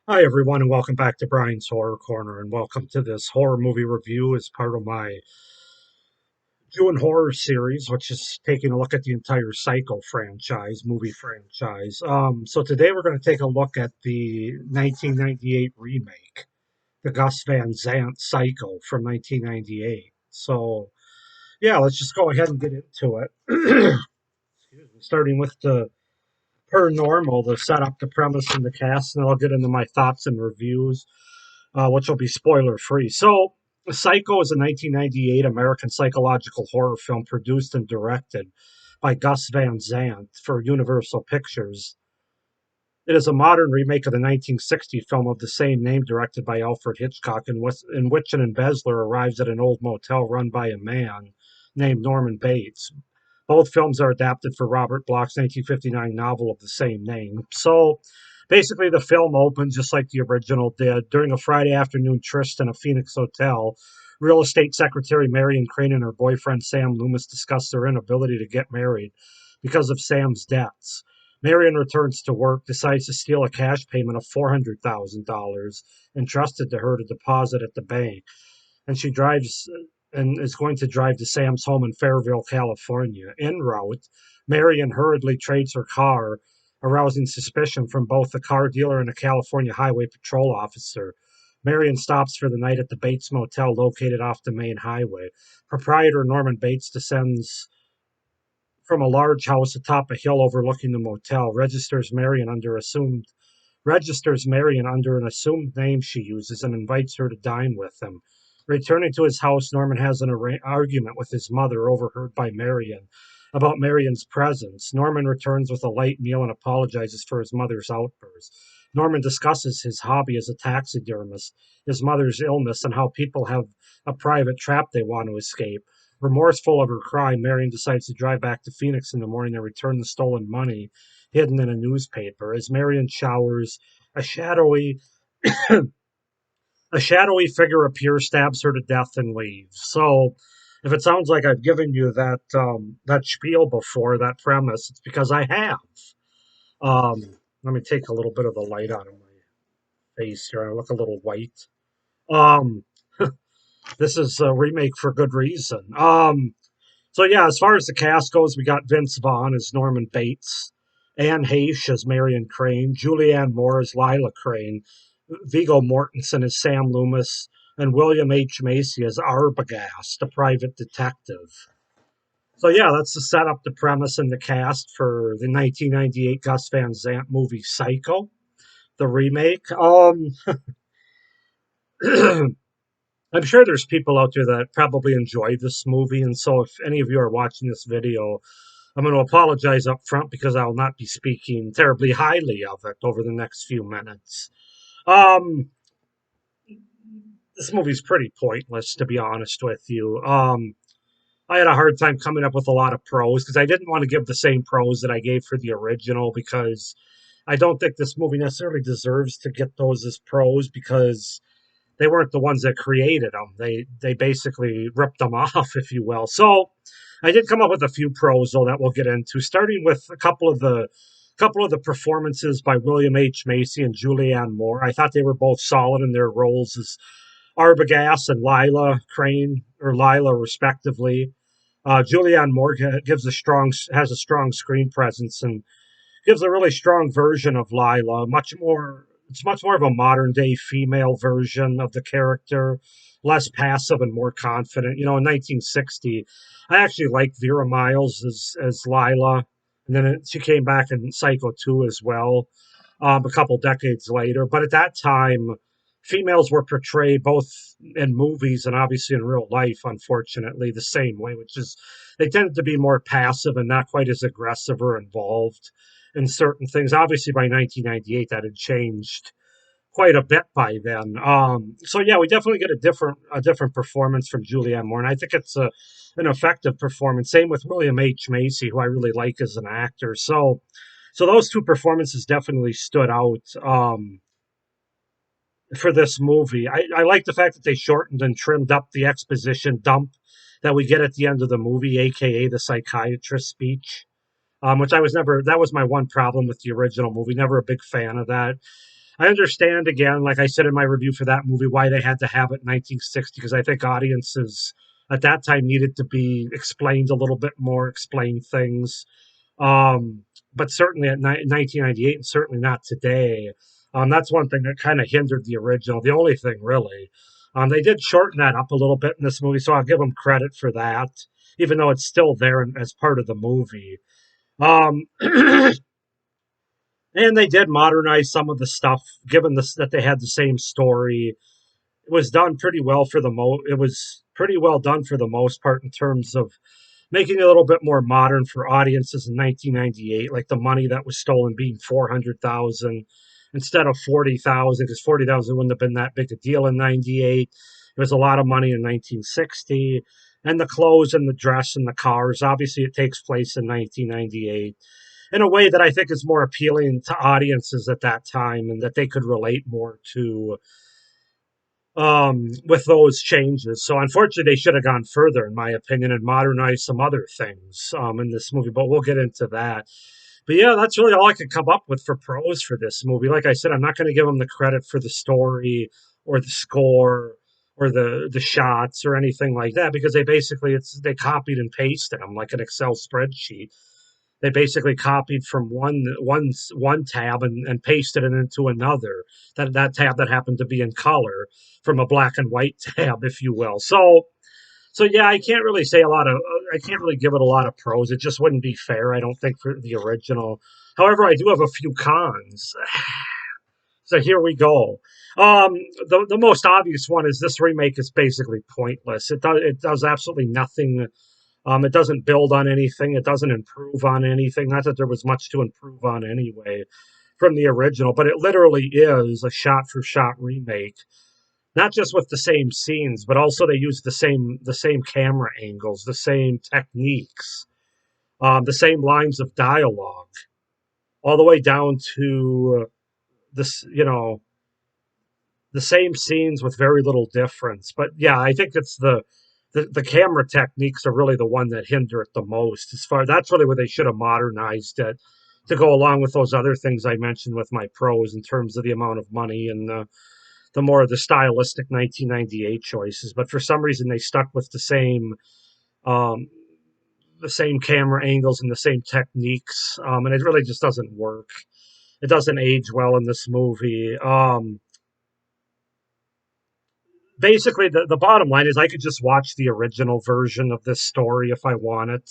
Hi, everyone, and welcome back to Brian's Horror Corner, and welcome to this horror movie review as part of my June horror series, which is taking a look at the entire Psycho franchise, movie franchise. So today we're going to take a look at the 1998 remake, the Gus Van Sant Psycho from 1998. So, yeah, let's just go ahead and get into it. Excuse me. Starting with the per normal, the setup, the premise, and the cast, and then I'll get into my thoughts and reviews, which will be spoiler free. So, Psycho is a 1998 American psychological horror film produced and directed by Gus Van Sant for Universal Pictures. It is a modern remake of the 1960 film of the same name, directed by Alfred Hitchcock, in which an embezzler arrives at an old motel run by a man named Norman Bates. Both films are adapted for Robert Bloch's 1959 novel of the same name. So basically, the film opens just like the original did. During a Friday afternoon tryst in a Phoenix hotel, real estate secretary Marion Crane and her boyfriend Sam Loomis discuss their inability to get married because of Sam's debts. Marion returns to work, decides to steal a cash payment of $400,000 entrusted to her to deposit at the bank, and she drives and is going to drive to Sam's home in Fairville, California. En route, Marion hurriedly trades her car, arousing suspicion from both the car dealer and a California Highway Patrol officer. Marion stops for the night at the Bates Motel located off the main highway. Proprietor Norman Bates descends from a large house atop a hill overlooking the motel, registers Marion under an assumed name she uses and invites her to dine with him. Returning to his house, Norman has an argument with his mother, overheard by Marion, about Marion's presence. Norman returns with a light meal and apologizes for his mother's outburst. Norman discusses his hobby as a taxidermist, his mother's illness, and how people have a private trap they want to escape. Remorseful of her crime, Marion decides to drive back to Phoenix in the morning and return the stolen money hidden in a newspaper. As Marion showers, a shadowy a shadowy figure appears, stabs her to death, and leaves. So, if it sounds like I've given you that spiel before, that premise, it's because I have. Let me take a little bit of the light out of my face here. I look a little white. Um, this is a remake for good reason. So yeah, as far as the cast goes, we got Vince Vaughn as Norman Bates, Anne Heche as Marion Crane, Julianne Moore as Lila Crane, Viggo Mortensen as Sam Loomis, and William H. Macy as Arbogast, a private detective. So yeah, that's the setup, the premise, and the cast for the 1998 Gus Van Sant movie Psycho, the remake. I'm sure there's people out there that probably enjoy this movie, and so if any of you are watching this video, I'm going to apologize up front because I will not be speaking terribly highly of it over the next few minutes. Um, this movie's pretty pointless, to be honest with you. I had a hard time coming up with a lot of pros because I didn't want to give the same pros that I gave for the original because I don't think this movie necessarily deserves to get those as pros because they weren't the ones that created them. They basically ripped them off, if you will. So I did come up with a few pros though that we'll get into, starting with a couple of the performances by William H. Macy and Julianne Moore. I thought they were both solid in their roles as Arbogast and Lila Crane, or Lila respectively. Julianne Moore has a strong screen presence and gives a really strong version of Lila. It's much more of a modern day female version of the character, less passive and more confident. In 1960, I actually liked Vera Miles as Lila, and then she came back in Psycho 2 as well, a couple decades later. But at that time, females were portrayed both in movies and obviously in real life, unfortunately, the same way, which is they tended to be more passive and not quite as aggressive or involved in certain things. Obviously, by 1998, that had changed quite a bit by then. So yeah, we definitely get a different performance from Julianne Moore, and I think it's an effective performance. Same with William H Macy, who I really like as an actor. So those two performances definitely stood out. For this movie, I like the fact that they shortened and trimmed up the exposition dump that we get at the end of the movie, aka the psychiatrist speech, which I was never, that was my one problem with the original movie. Never a big fan of that. I understand again, like I said in my review for that movie, why they had to have it in 1960 because I think audiences at that time needed to be explained a little bit more, explain things. But certainly at 1998, and certainly not today. That's one thing that kind of hindered the original. The only thing really. They did shorten that up a little bit in this movie, so I'll give them credit for that, even though it's still there as part of the movie. Um, and they did modernize some of the stuff, given this that they had the same story. It was done pretty well for the It was pretty well done for the most part in terms of making it a little bit more modern for audiences in 1998, like the money that was stolen being 400,000 instead of 40,000, because 40,000 wouldn't have been that big a deal in 98. It was a lot of money in 1960, and the clothes and the dress and the cars. Obviously, it takes place in 1998 in a way that I think is more appealing to audiences at that time, and that they could relate more to with those changes. So unfortunately, they should have gone further, in my opinion, and modernized some other things in this movie. But we'll get into that. But yeah, that's really all I could come up with for pros for this movie. Like I said, I'm not going to give them the credit for the story or the score or the shots or anything like that because they copied and pasted them like an Excel spreadsheet. They basically copied from one tab and pasted it into another. That tab that happened to be in color from a black and white tab, if you will. So yeah, I can't really say a lot of. I can't really give it a lot of pros. It just wouldn't be fair, I don't think, for the original. However, I do have a few cons. So here we go. Um, the most obvious one is this remake is basically pointless. It does absolutely nothing. It doesn't build on anything. It doesn't improve on anything. Not that there was much to improve on anyway from the original, but it literally is a shot for shot remake. Not just with the same scenes, but also they use the same camera angles, the same techniques, the same lines of dialogue, all the way down to this, the same scenes with very little difference. But yeah, I think it's the camera techniques are really the one that hinder it the most. As far that's really where they should have modernized it to go along with those other things I mentioned with my pros in terms of the amount of money and the more of the stylistic 1998 choices. But for some reason, they stuck with um, the same camera angles and the same techniques, and it really just doesn't work. It doesn't age well in this movie. Basically, the bottom line is I could just watch the original version of this story if I wanted.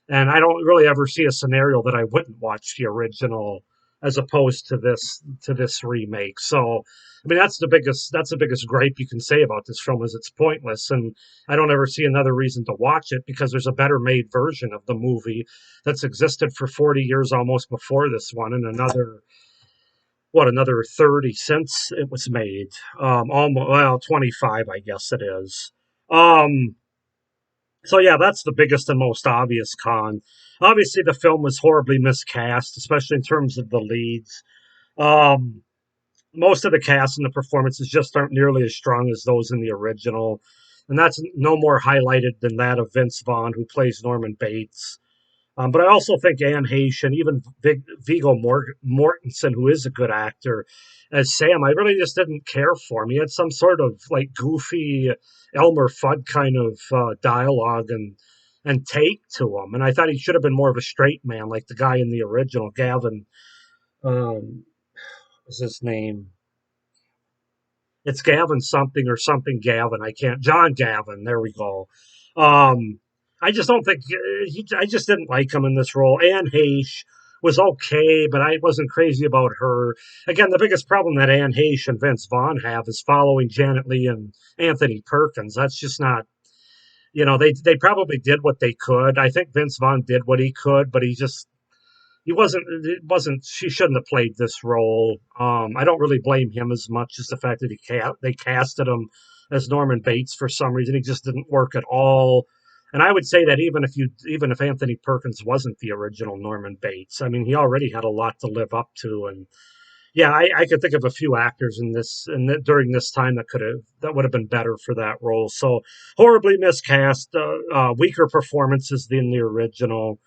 And I don't really ever see a scenario that I wouldn't watch the original as opposed to this remake. So I mean that's the biggest gripe you can say about this film is it's pointless, and I don't ever see another reason to watch it because there's a better made version of the movie that's existed for 40 years almost before this one, and another 30 since it was made. Almost, well, 25 I guess it is. Um so yeah, that's the biggest and most obvious con. Obviously, the film was horribly miscast, especially in terms of the leads. Um, Most of the cast and the performances just aren't nearly as strong as those in the original, and that's no more highlighted than that of Vince Vaughn, who plays Norman Bates. But I also think Anne Heche and even Viggo Mortensen, who is a good actor, as Sam, I really just didn't care for him. He had some sort of like goofy Elmer Fudd kind of dialogue and take to him, and I thought he should have been more of a straight man, like the guy in the original, Gavin. What's his name? It's Gavin something or something Gavin. I can't. John Gavin. There we go. Um, I just don't think I just didn't like him in this role. Anne Heche was okay, but I wasn't crazy about her. Again, the biggest problem that Anne Heche and Vince Vaughn have is following Janet Leigh and Anthony Perkins. That's just not. They probably did what they could. I think Vince Vaughn did what he could, but he wasn't she shouldn't have played this role. I don't really blame him as much as the fact that they casted him as Norman Bates for some reason. He just didn't work at all. And I would say that even if Anthony Perkins wasn't the original Norman Bates, I mean, he already had a lot to live up to. And yeah, I could think of a few actors in this and during this time that would have been better for that role. So horribly miscast, weaker performances than the original.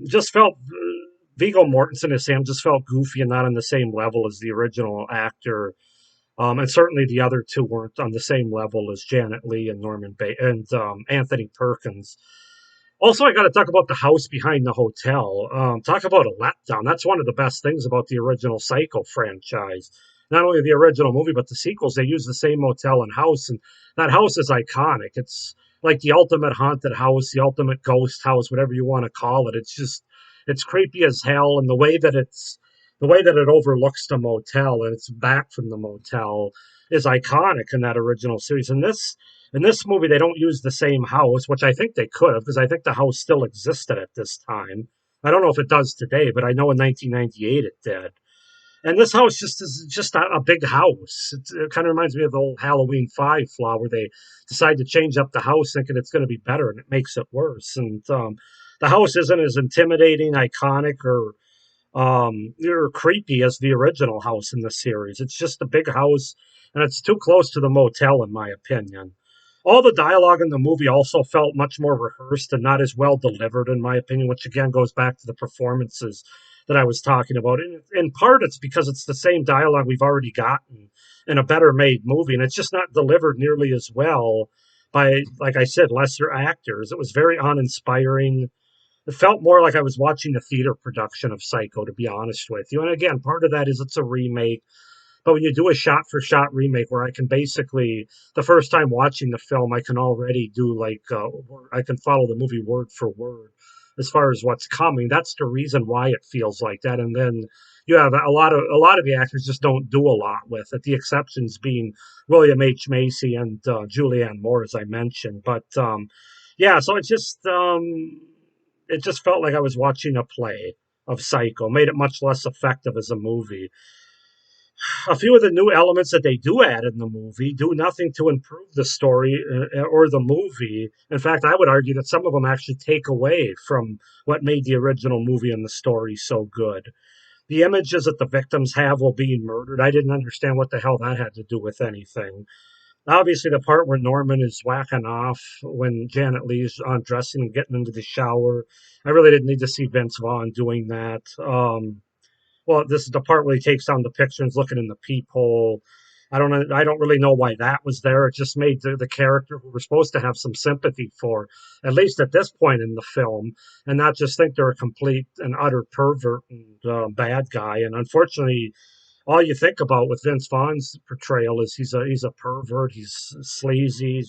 Just felt Viggo Mortensen as Sam just felt goofy and not on the same level as the original actor. And certainly the other two weren't on the same level as Janet Leigh and Anthony Perkins. Also, I got to talk about the house behind the hotel. Talk about a letdown. That's one of the best things about the original Psycho franchise. Not only the original movie, but the sequels. They use the same motel and house, and that house is iconic. It's like the ultimate haunted house, the ultimate ghost house, whatever you want to call it. It's creepy as hell, and the way that it overlooks the motel and it's back from the motel is iconic in that original series. In this movie, they don't use the same house, which I think they could have, because I think the house still existed at this time. I don't know if it does today, but I know in 1998 it did. And this house just is just a big house. It kind of reminds me of the old Halloween 5 flaw where they decide to change up the house thinking it's going to be better and it makes it worse. And the house isn't as intimidating, iconic, or creepy as the original house in the series. It's just a big house, and it's too close to the motel, in my opinion. All the dialogue in the movie also felt much more rehearsed and not as well delivered, in my opinion, which again goes back to the performances that I was talking about. In part, it's because it's the same dialogue we've already gotten in a better made movie, and it's just not delivered nearly as well by, like I said, lesser actors. It was very uninspiring. It felt more like I was watching a theater production of Psycho, to be honest with you. And again, part of that is it's a remake. But when you do a shot for shot remake where I can basically, the first time watching the film, I can already do I can follow the movie word for word as far as what's coming. That's the reason why it feels like that. And then you have a lot of the actors just don't do a lot with it. The exceptions being William H Macy and Julianne Moore, as I mentioned. But yeah, so it just felt like I was watching a play of Psycho. Made it much less effective as a movie. A few of the new elements that they do add in the movie do nothing to improve the story or the movie. In fact, I would argue that some of them actually take away from what made the original movie and the story so good. The images that the victims have while being murdered, I didn't understand what the hell that had to do with anything. Obviously, the part where Norman is whacking off when Janet Leigh's undressing and getting into the shower, I really didn't need to see Vince Vaughn doing that. Well, this is the part where he takes down the picture and is looking in the peephole. I don't know. I don't really know why that was there. It just made the character who we're supposed to have some sympathy for, at least at this point in the film, and not just think they're a complete and utter pervert and bad guy. And unfortunately, all you think about with Vince Vaughn's portrayal is he's a pervert. He's sleazy.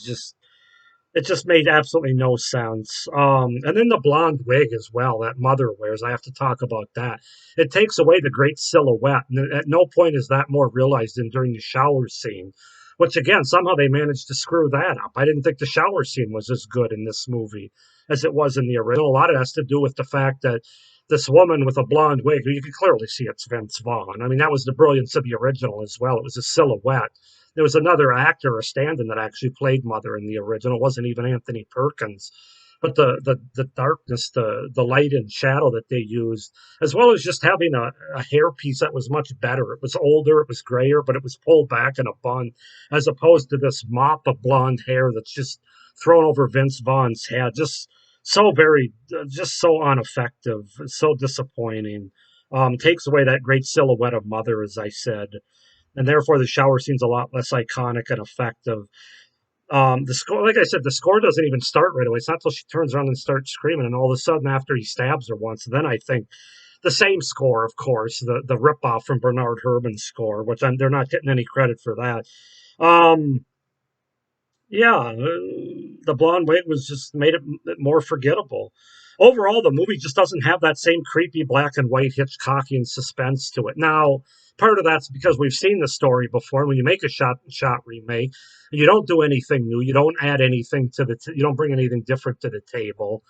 It just made absolutely no sense. And then the blonde wig as well that Mother wears. I have to talk about that. It takes away the great silhouette, and at no point is that more realized than during the shower scene. Which again, somehow they managed to screw that up. I didn't think the shower scene was as good in this movie as it was in the original. A lot of it has to do with the fact that this woman with a blonde wig, you can clearly see it's Vince Vaughn. I mean, that was the brilliance of the original as well. It was a silhouette. There was another actor, a stand-in, that actually played Mother in the original. It wasn't even Anthony Perkins. But the darkness, the light and shadow that they used, as well as just having a hairpiece that was much better. It was older, it was grayer, but it was pulled back in a bun, as opposed to this mop of blonde hair that's just thrown over Vince Vaughn's head. Just so ineffective, so disappointing. Takes away that great silhouette of Mother, as I said, and therefore the shower scene's a lot less iconic and effective. The score, like I said, the score doesn't even start right away. It's not until she turns around and starts screaming, and all of a sudden, after he stabs her once, then I think the same score, of course, the ripoff from Bernard Herrmann's score, which they're not getting any credit for that. Um, yeah, the blonde wig was just made it more forgettable. Overall, the movie just doesn't have that same creepy black and white Hitchcockian suspense to it. Now, part of that's because we've seen the story before. When you make a shot remake, you don't do anything new. You don't add anything to you don't bring anything different to the table.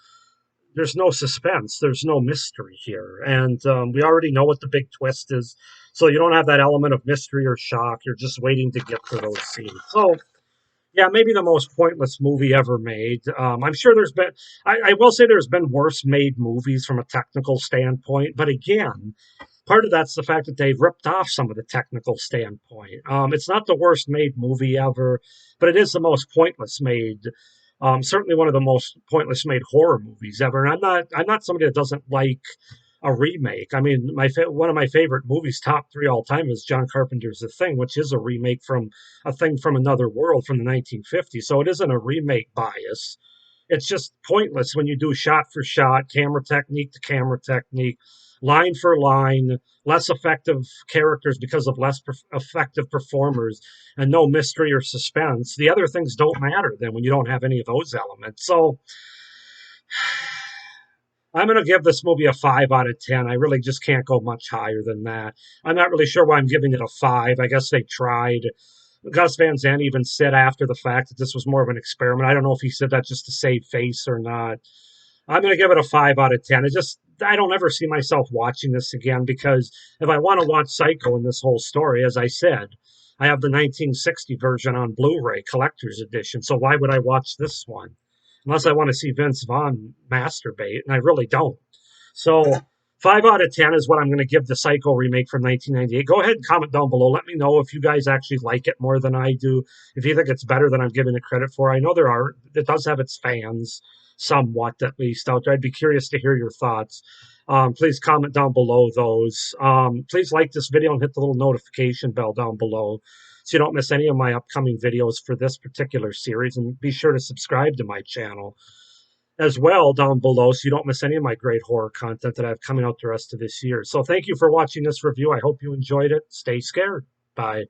There's no suspense. There's no mystery here, and we already know what the big twist is. So you don't have that element of mystery or shock. You're just waiting to get to those scenes. So yeah, maybe the most pointless movie ever made. I'm sure I will say there's been worse made movies from a technical standpoint, but again, part of that's the fact that they've ripped off some of the technical standpoint. It's not the worst made movie ever, but it is the most pointless made. Certainly one of the most pointless made horror movies ever. And I'm not somebody that doesn't like a remake. I mean, one of my favorite movies, top three all time, is John Carpenter's The Thing, which is a remake from A Thing from Another World from the 1950s. So it isn't a remake bias. It's just pointless when you do shot for shot, camera technique to camera technique, line for line, less effective characters because of less effective performers, and no mystery or suspense. The other things don't matter then when you don't have any of those elements. So I'm going to give this movie a 5 out of 10. I really just can't go much higher than that. I'm not really sure why I'm giving it a 5. I guess they tried. Gus Van Sant even said after the fact that this was more of an experiment. I don't know if he said that just to save face or not. I'm going to give it a 5 out of 10. I don't ever see myself watching this again because if I want to watch Psycho in this whole story, as I said, I have the 1960 version on Blu ray, collector's edition. So why would I watch this one? Unless I want to see Vince Vaughn masturbate, and I really don't. So 5 out of 10 is what I'm going to give the Psycho remake from 1998. Go ahead and comment down below. Let me know if you guys actually like it more than I do. If you think it's better than I'm giving it credit for. I know it does have its fans, somewhat at least out there. I'd be curious to hear your thoughts. Please comment down below those. Please like this video and hit the little notification bell down below so you don't miss any of my upcoming videos for this particular series. And be sure to subscribe to my channel as well down below so you don't miss any of my great horror content that I have coming out the rest of this year. So thank you for watching this review. I hope you enjoyed it. Stay scared. Bye.